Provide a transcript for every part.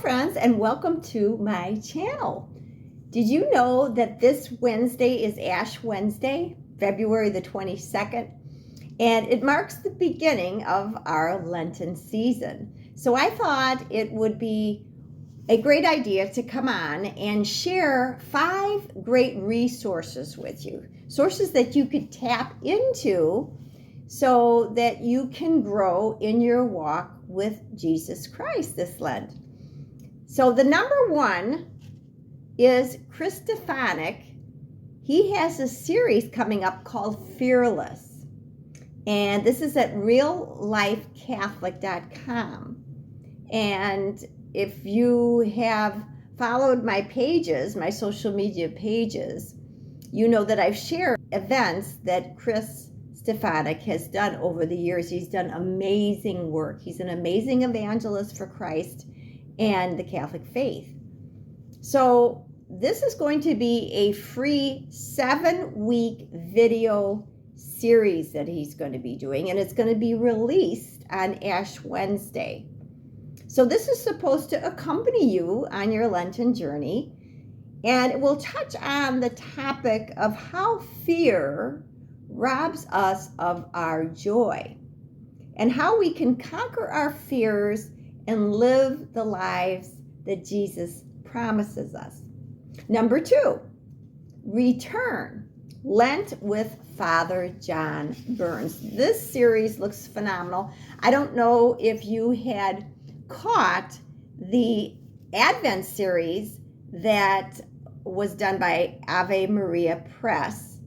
friends, and welcome to my channel. Did you know that this Wednesday is Ash Wednesday, February the 22nd? And it marks the beginning of our Lenten season. So I thought it would be a great idea to come on and share 5 great resources with you. Sources that you could tap into so that you can grow in your walk with Jesus Christ this Lent. So the number one is Chris Stefanik. He has a series coming up called Fearless. And this is at reallifecatholic.com. And if you have followed my pages, my social media pages, you know that I've shared events that Chris Stefanik has done over the years. He's done amazing work. He's an amazing evangelist for Christ and the Catholic faith. So this is going to be a free 7-week video series that he's going to be doing, and it's going to be released on Ash Wednesday. So this is supposed to accompany you on your Lenten journey, and it will touch on the topic of how fear robs us of our joy and how we can conquer our fears and live the lives that Jesus promises us. Number 2, Return, Lent with Father John Burns. This series looks phenomenal. I don't know if you had caught the Advent series that was done by avemariapress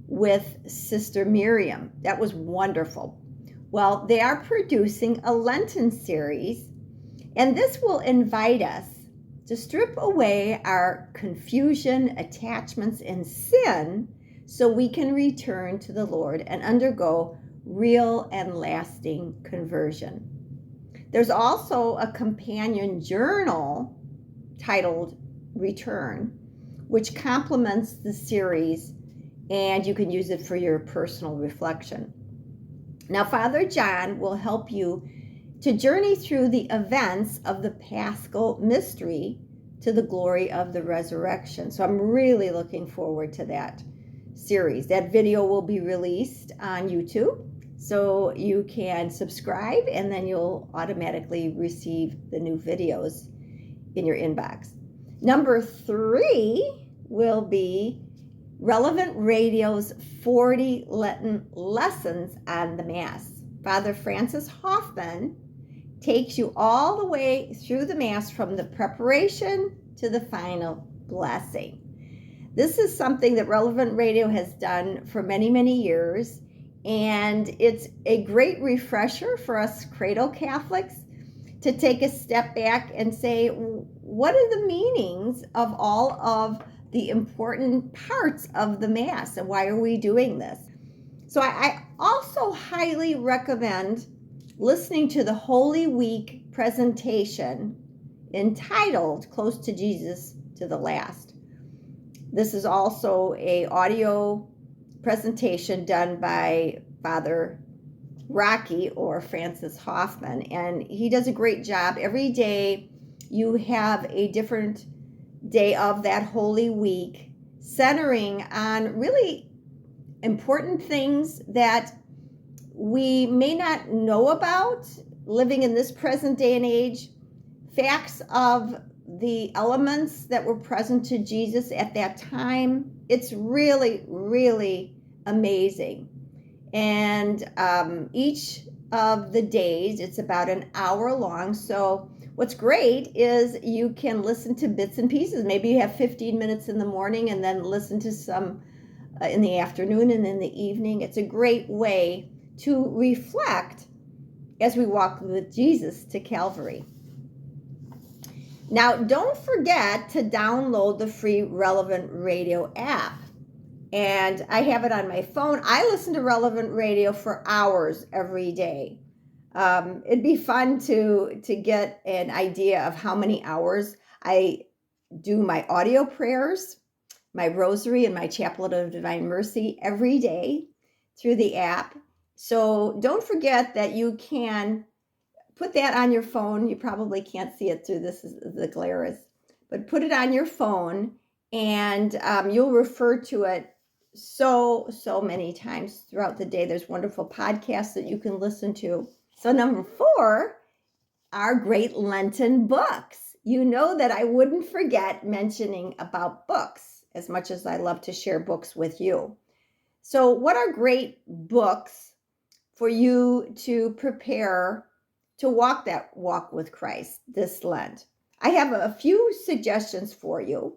with Sister Miriam. That was wonderful. Well, they are producing a Lenten series, and this will invite us to strip away our confusion, attachments, and sin so we can return to the Lord and undergo real and lasting conversion. There's also a companion journal titled Return, which complements the series, and you can use it for your personal reflection. Now, Father John will help you to journey through the events of the Paschal Mystery to the glory of the resurrection. So I'm really looking forward to that series. That video will be released on YouTube, so you can subscribe and then you'll automatically receive the new videos in your inbox. Number 3 will be Relevant Radio's 40 Lenten Lessons on the Mass. Father Francis Hoffman takes you all the way through the Mass from the preparation to the final blessing. This is something that Relevant Radio has done for many, many years, and it's a great refresher for us cradle Catholics to take a step back and say, what are the meanings of all of the important parts of the Mass, and why are we doing this? So I also highly recommend listening to the Holy Week presentation entitled Close to Jesus to the Last. This is also an audio presentation done by Father Rocky or Francis Hoffman, and he does a great job. Every day you have a different day of that Holy Week centering on really important things that we may not know about living in this present day and age, facts of the elements that were present to Jesus at that time. It's really, really amazing. And each of the days, it's about an hour long. So what's great is you can listen to bits and pieces. Maybe you have 15 minutes in the morning and then listen to some in the afternoon and in the evening. It's a great way to reflect as we walk with Jesus to Calvary. Now, don't forget to download the free Relevant Radio app. And I have it on my phone. I listen to Relevant Radio for hours every day. It'd be fun to get an idea of how many hours I do my audio prayers, my rosary, and my chaplet of divine mercy every day through the app. So don't forget that you can put that on your phone. You probably can't see it through this, the glare is, but put it on your phone, and you'll refer to it so many times throughout the day. There's wonderful podcasts that you can listen to. So number 4 are Great Lenten books. You know that I wouldn't forget mentioning about books as much as I love to share books with you. So what are great books for you to prepare to walk that walk with Christ this Lent? I have a few suggestions for you.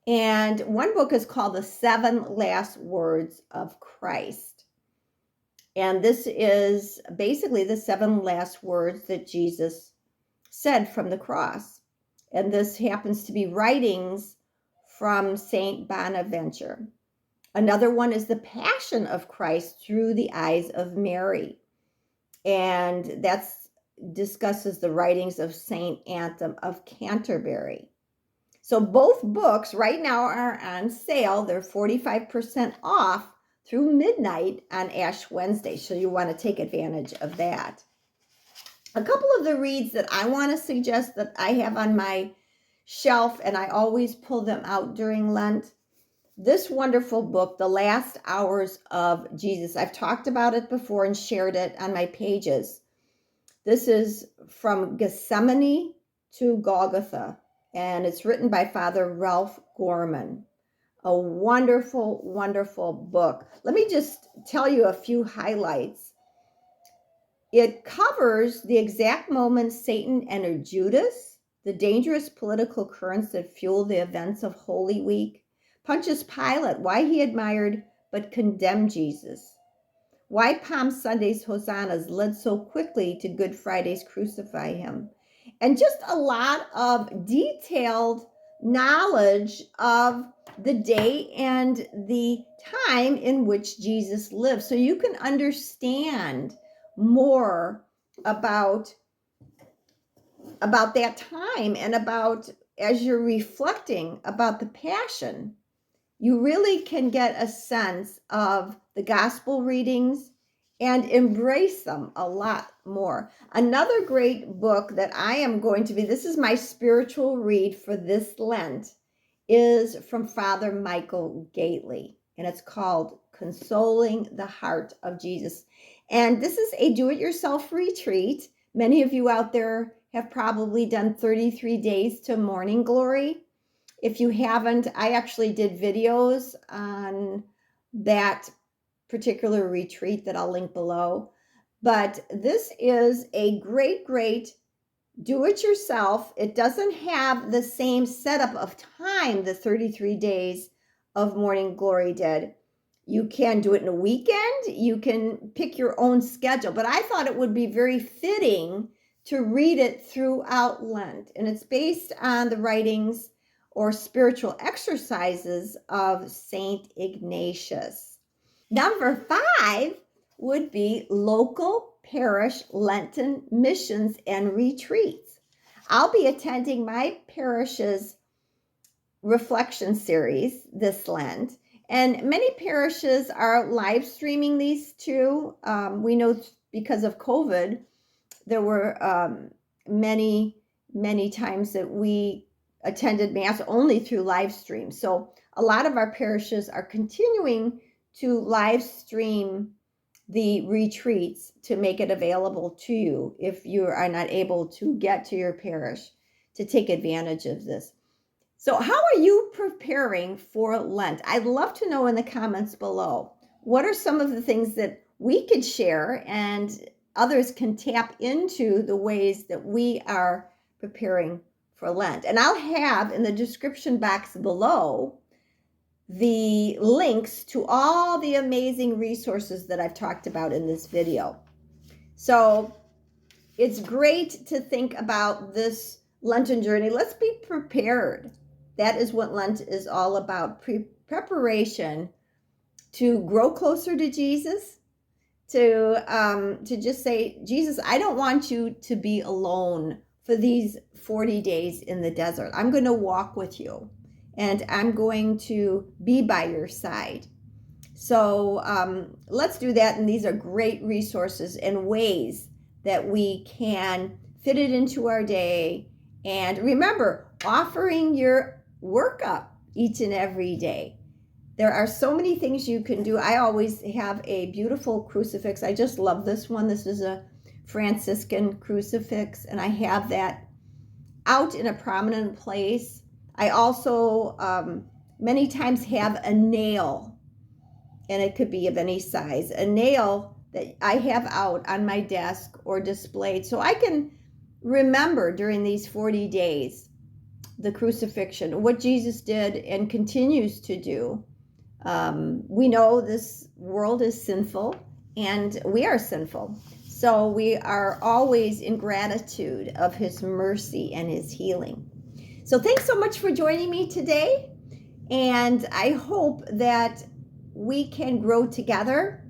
And one book is called The 7 Last Words of Christ. And this is basically the 7 last words that Jesus said from the cross. And this happens to be writings from Saint Bonaventure. Another one is The Passion of Christ through the eyes of Mary. And that discusses the writings of Saint Anthem of Canterbury. So both books right now are on sale. They're 45% off through midnight on Ash Wednesday. So you want to take advantage of that. A couple of the reads that I want to suggest that I have on my shelf, and I always pull them out during Lent. This wonderful book, The Last Hours of Jesus. I've talked about it before and shared it on my pages. This is From Gethsemane to Golgotha, and it's written by Father Ralph Gorman. A wonderful, wonderful book. Let me just tell you a few highlights. It covers the exact moment Satan entered Judas, the dangerous political currents that fueled the events of Holy Week, Pontius Pilate, why he admired but condemned Jesus, why Palm Sunday's hosannas led so quickly to Good Friday's crucify him, and just a lot of detailed knowledge of the day and the time in which Jesus lived, so you can understand more about that time, and about, as you're reflecting about the Passion, you really can get a sense of the gospel readings and embrace them a lot more. Another great book that I am going to be, this is my spiritual read for this Lent, is from Father Michael Gately, and it's called Consoling the Heart of Jesus. And this is a do-it-yourself retreat. Many of you out there have probably done 33 days to Morning Glory. If you haven't, I actually did videos on that particular retreat that I'll link below. But this is a great do-it-yourself. It doesn't have the same setup of time the 33 days of Morning Glory did. You can do it in a weekend. You can pick your own schedule. But I thought it would be very fitting to read it throughout Lent. And it's based on the writings or spiritual exercises of Saint Ignatius. Number 5 would be local parish Lenten missions and retreats. I'll be attending my parish's reflection series this Lent, and many parishes are live streaming these too. We know because of COVID, there were many times that we attended Mass only through live stream. So a lot of our parishes are continuing to live stream the retreats to make it available to you if you are not able to get to your parish to take advantage of this. So how are you preparing for Lent? I'd love to know in the comments below. What are some of the things that we could share and others can tap into the ways that we are preparing for Lent? And I'll have in the description box below the links to all the amazing resources that I've talked about in this video. So it's great to think about this Lenten journey. Let's be prepared. That is what Lent is all about. Preparation to grow closer to Jesus, to just say, Jesus, I don't want you to be alone for these 40 days in the desert. I'm going to walk with you, and I'm going to be by your side. So let's do that. And these are great resources and ways that we can fit it into our day. And remember, offering your workup each and every day. There are so many things you can do. I always have a beautiful crucifix. I just love this one. This is a Franciscan crucifix, and I have that out in a prominent place. I also many times have a nail, and it could be of any size, a nail that I have out on my desk or displayed so I can remember during these 40 days the crucifixion, what Jesus did and continues to do. We know this world is sinful and we are sinful. So we are always in gratitude of his mercy and his healing. So thanks so much for joining me today. And I hope that we can grow together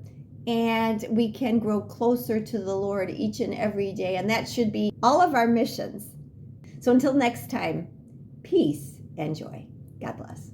and we can grow closer to the Lord each and every day. And that should be all of our missions. So until next time, peace and joy. God bless.